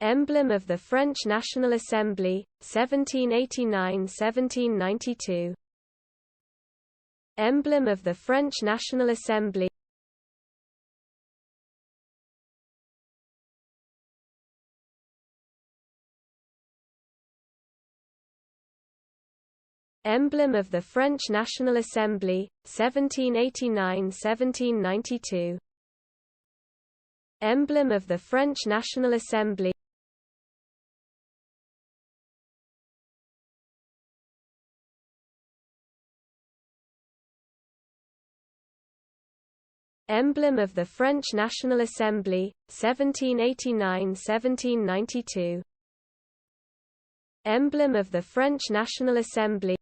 Emblem of the French National Assembly, 1789–1792. Emblem of the French National Assembly. Emblem of the French National Assembly, 1789–1792. Emblem of the French National Assembly. Emblem of the French National Assembly, 1789–1792. Emblem of the French National Assembly.